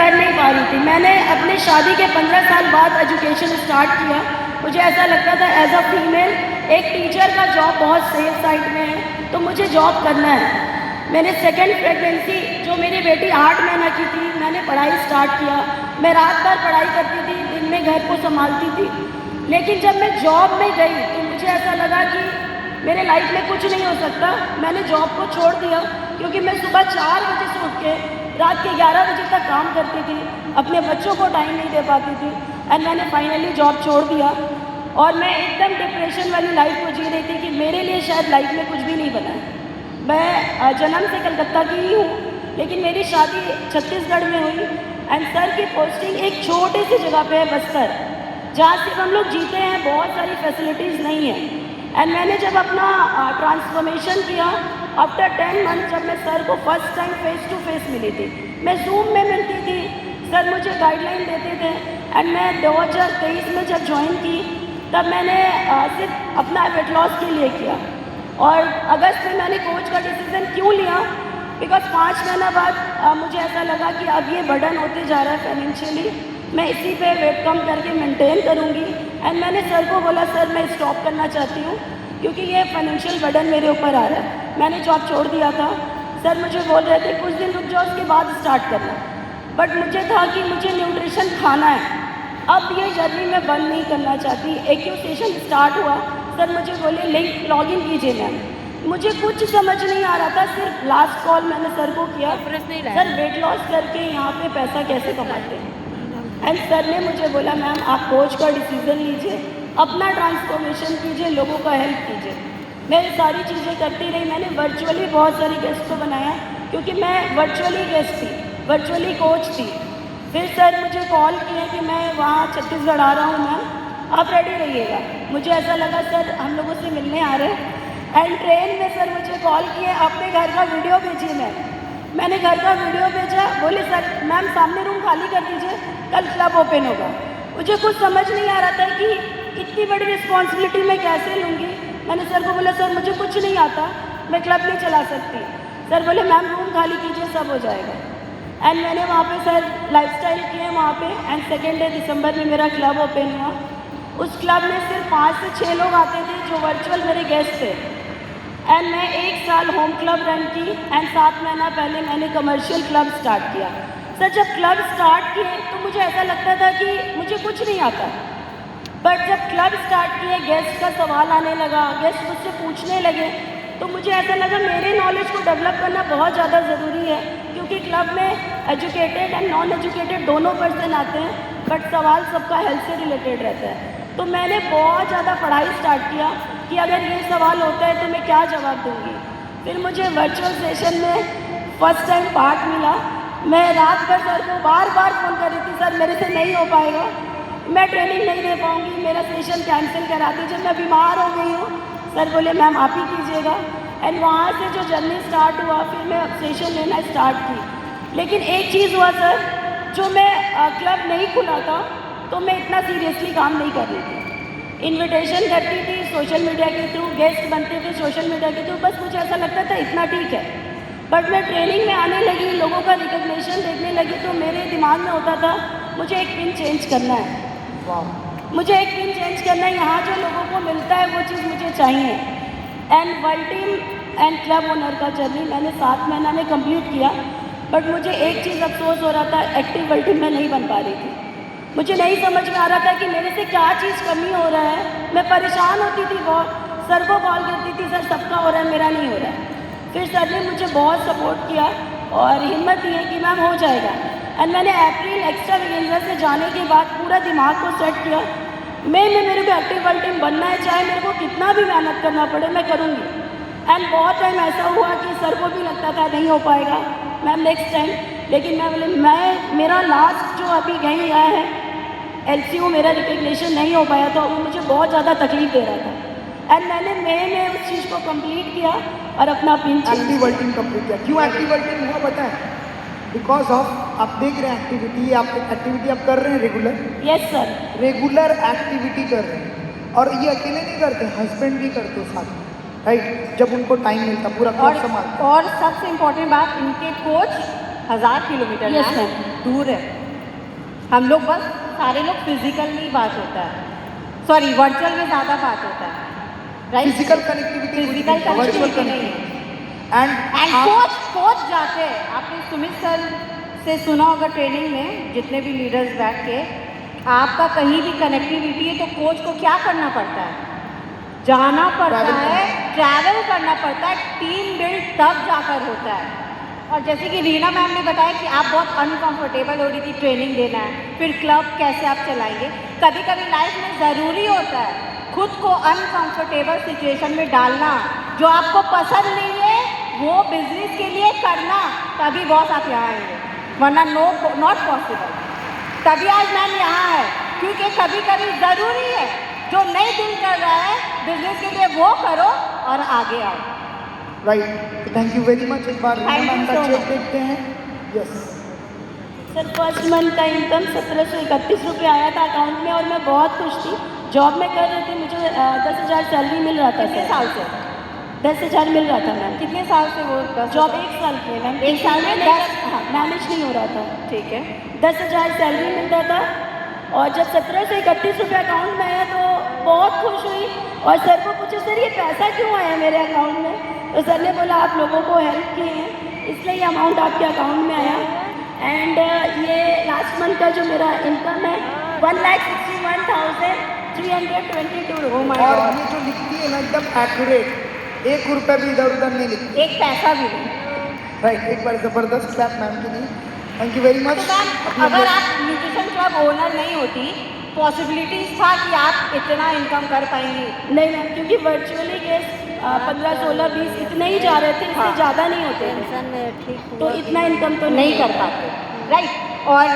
कर नहीं पा रही थी। मैंने अपने शादी के 15 साल बाद एजुकेशन स्टार्ट किया। मुझे ऐसा लगता था एज अ फीमेल एक टीचर का जॉब बहुत सेफ साइड में है, तो मुझे जॉब करना है। मैंने सेकेंड प्रेगनेंसी जो मेरी बेटी 8 महीना की थी, मैंने पढ़ाई स्टार्ट किया। मैं रात भर पढ़ाई करती थी, दिन में घर को संभालती थी। लेकिन जब मैं जॉब में गई तो मुझे ऐसा लगा कि मेरे लाइफ में कुछ नहीं हो सकता। मैंने जॉब को छोड़ दिया क्योंकि मैं सुबह 4 बजे से उठ के रात के 11 बजे तक काम करती थी, अपने बच्चों को टाइम नहीं दे पाती थी। एंड मैंने फाइनली जॉब छोड़ दिया और मैं एकदम डिप्रेशन वाली लाइफ को जी रही थी कि मेरे लिए शायद लाइफ में कुछ भी नहीं बना है। मैं जन्म से कलकत्ता की ही हूँ, लेकिन मेरी शादी छत्तीसगढ़ में हुई। एंड सर की पोस्टिंग एक छोटे सी जगह पे है, बस्तर, जहाँ सिर्फ हम लोग जीते हैं, बहुत सारी फैसिलिटीज़ नहीं है। एंड मैंने जब अपना ट्रांसफॉर्मेशन किया आफ्टर 10 मंथ, जब मैं सर को first time face to face मिली थी, मैं जूम में मिलती थी, सर मुझे गाइडलाइन देते थे। एंड मैं 2023 में जब ज्वाइन की तब मैंने सिर्फ अपना वेट लॉस के लिए किया। और अगस्त में मैंने कोच का डिसीज़न क्यों लिया, बिकॉज 5 महीना बाद मुझे ऐसा लगा कि अब ये बर्डन होते जा रहा है फाइनेंशियली, मैं इसी पे वेट कम करके मेंटेन करूँगी। एंड मैंने सर को बोला सर मैं स्टॉप करना चाहती हूँ क्योंकि ये फाइनेंशियल बर्डन मेरे ऊपर आ रहा है। मैंने जॉब छोड़ दिया था। सर मुझे बोल रहे थे कुछ दिन रुक जाओ, उसके बाद स्टार्ट करना। बट मुझे था कि मुझे न्यूट्रिशन खाना है, अब ये जर्नी मैं बंद नहीं करना चाहती। एक्यू सेशन स्टार्ट हुआ, सर मुझे बोले लिंक लॉगिन कीजिए मैम। मुझे कुछ समझ नहीं आ रहा था, सिर्फ लास्ट कॉल मैंने सर को किया, सर वेट लॉस करके यहाँ पे पैसा कैसे कमाते हैं। एंड सर ने मुझे बोला मैम आप कोच का डिसीज़न लीजिए, अपना ट्रांसफॉर्मेशन कीजिए, लोगों का हेल्प कीजिए। मैं ये सारी चीज़ें करती रही। मैंने वर्चुअली बहुत सारी गेस्ट को बनाया क्योंकि मैं वर्चुअली गेस्ट थी, वर्चुअली कोच थी। फिर सर मुझे कॉल किए कि मैं वहाँ छत्तीसगढ़ आ रहा हूँ मैम, आप रेडी रहिएगा। मुझे ऐसा लगा सर हम लोगों से मिलने आ रहे हैं। एंड ट्रेन में सर मुझे कॉल किए, अपने घर का वीडियो भेजिए मैम। मैंने घर का वीडियो भेजा, बोले सर मैम सामने रूम खाली कर दीजिए, कल क्लब ओपन होगा। मुझे कुछ समझ नहीं आ रहा था कि इतनी बड़ी रिस्पॉन्सिबिलिटी मैं कैसे लूँगी। मैंने सर को बोला सर मुझे कुछ नहीं आता, मैं क्लब नहीं चला सकती। सर बोले मैम रूम खाली कीजिए, सब हो जाएगा। एंड मैंने वहाँ पे सर लाइफस्टाइल किए वहाँ पे। एंड सेकेंड डे दिसंबर में मेरा क्लब ओपन हुआ। उस क्लब में सिर्फ 5 से 6 लोग आते थे जो वर्चुअल मेरे गेस्ट थे। एंड मैं 1 साल होम क्लब रन की। एंड 7 महीना पहले मैंने कमर्शियल क्लब स्टार्ट किया। सर जब क्लब स्टार्ट किए तो मुझे ऐसा लगता था कि मुझे कुछ नहीं आता, बट जब क्लब स्टार्ट किए गेस्ट का सवाल आने लगा, गेस्ट मुझसे पूछने लगे, तो मुझे ऐसा लगा मेरे नॉलेज को डेवलप करना बहुत ज़्यादा ज़रूरी है। क्योंकि क्लब में एजुकेटेड एंड नॉन एजुकेटेड दोनों पर्सन आते हैं, बट सवाल सबका हेल्थ से रिलेटेड रहता है। तो मैंने बहुत ज़्यादा पढ़ाई स्टार्ट किया कि अगर ये सवाल होता है तो मैं क्या जवाब दूँगी। फिर मुझे वर्चुअल सेशन में फर्स्ट टाइम पार्ट मिला। मैं रात भर सर को बार बार फ़ोन कर रही थी, सर मेरे से नहीं हो पाएगा, मैं ट्रेनिंग नहीं दे पाऊँगी, मेरा सेशन कैंसिल करा दीजिए, मैं बीमार हो गई हूँ। सर बोले मैम आप ही कीजिएगा। एंड वहाँ से जो जर्नी स्टार्ट हुआ, फिर मैं सेशन लेना स्टार्ट की। लेकिन एक चीज़ हुआ सर, जो मैं क्लब नहीं खुला था तो मैं इतना सीरियसली काम नहीं कर रही थी। इन्विटेशन करती थी सोशल मीडिया के थ्रू, गेस्ट बनते थे सोशल मीडिया के थ्रू, बस मुझे ऐसा लगता था इतना ठीक है। बट मैं ट्रेनिंग में आने लगी, लोगों का रिकग्निशन देखने लगी, तो मेरे दिमाग में होता था मुझे एक पिन चेंज करना है, मुझे एक पिन चेंज करना है, यहाँ जो लोगों को मिलता है वो चीज़ मुझे चाहिए। And world team and club owner का जर्नी मैंने 7 महीना में कंप्लीट किया। बट मुझे एक चीज़ अफसोस हो रहा था, एक्टिव वर्ल्ड टीम में नहीं बन पा रही थी। मुझे नहीं समझ में आ रहा था कि मेरे से क्या चीज़ कमी हो रहा है। मैं परेशान होती थी बहुत, सर को कॉल करती थी, सर सबका हो रहा है मेरा नहीं हो रहा है। फिर सर ने मुझे बहुत सपोर्ट किया और हिम्मत दी है कि मैम हो जाएगा। एंड मैंने अप्रैल एक्स्ट्रावेगेंजा से जाने के बाद पूरा दिमाग को सेट किया, मेरे को एक्टिव वर्ल्ड टीम बनना है, चाहे मेरे को कितना भी मेहनत करना पड़े मैं करूँगी। एंड बहुत टाइम ऐसा हुआ कि सर को भी लगता था नहीं हो पाएगा मैम नेक्स्ट टाइम, लेकिन मैं बोले मेरा लास्ट जो अभी कहीं आया है LCO मेरा रिकग्निशन नहीं हो पाया था, वो मुझे बहुत ज़्यादा तकलीफ दे रहा था। एंड मैंने मई में उस चीज़ को कंप्लीट किया और अपना pin active world team complete किया। क्यों एक्टिव वर्ल्ड टीम हुआ पता है? बिकॉज ऑफ आप देख रहे हैं एक्टिविटी, आप एक्टिविटी आप कर रहे हैं regular. Yes sir, regular activity कर रहे हैं और ये अकेले नहीं करते, हस्बैंड भी करते साथ में, राइट? जब उनको टाइम मिलता पूरा क्लब संभालते। और सबसे इम्पोर्टेंट बात, इनके कोच 1000 किलोमीटर Yes, दूर है। हम लोग बस सारे लोग फिजिकल में ही बात होता है, सॉरी वर्चुअल में ज़्यादा बात होता है, right? Physical connectivity, physical connectivity नहीं है। एंड कोच जाते हैं, आपने सुमित सर से सुना होगा ट्रेनिंग में, जितने भी लीडर्स बैठ के, आपका कहीं भी कनेक्टिविटी है तो कोच को क्या करना पड़ता है? जाना पड़ता है, ट्रैवल करना पड़ता है, टीम बिल्ड तब जाकर होता है। और जैसे कि रीना मैम ने बताया कि आप बहुत अनकंफर्टेबल हो रही थी ट्रेनिंग देना है, फिर क्लब कैसे आप चलाएंगे। कभी कभी लाइफ में ज़रूरी होता है खुद को अनकंफर्टेबल सिचुएशन में डालना, जो आपको पसंद नहीं है वो बिजनेस के लिए करना, तभी बॉस आप यहाँ आएंगे, वरना नॉट पॉसिबल। तभी आज मैम यहाँ है, क्योंकि कभी कभी ज़रूरी है जो नहीं दिल कर रहा है बिजनेस के लिए वो करो और आगे आओ। Right, thank you very much. एक बार Thank you मैम का so चेक much. देखते हैं। यस, सर फर्स्ट मंथ का इनकम 1731 रुपये आया था अकाउंट में और मैं बहुत खुश थी। जॉब में कर रही थी, मुझे 10,000 सैलरी मिल रहा था। कितने सर साल से? 10,000 मिल रहा था मैम। कितने साल से वो जॉब 1 साल की है मैम। एक साल में नहीं 10? हाँ, मैनेज नहीं हो रहा था। ठीक है। 10,000 सैलरी मिलता था और जब 1731 रुपये अकाउंट में आया तो बहुत खुश हुई और सर को पूछा, सर ये पैसा क्यों आया मेरे अकाउंट में? तो सर ने बोला आप लोगों को हेल्प किए हैं इसलिए ये अमाउंट आपके अकाउंट में आया। एंड ये लास्ट मंथ का जो मेरा इनकम है 1,61,322 रुपये। और ये जो लिखती है ना एकदम एक्यूरेट, 1 रुपया भी इधर उधर नहीं लिखती। एक पैसा भी नहीं। राइट, एक बार जबरदस्त क्लैप मैम के लिए। Thank you very much. तो मैम अगर आप न्यूट्रिशन क्लब ओनर नहीं होती, पॉसिबिलिटीज था कि आप इतना इनकम कर पाएंगी? नहीं मैम, क्योंकि वर्चुअली गेस्ट 15, 16, 20 इतने ही जा रहे थे, इससे हाँ। ज़्यादा नहीं होते थे। तो इतना इनकम तो नहीं कर पाते, राइट? और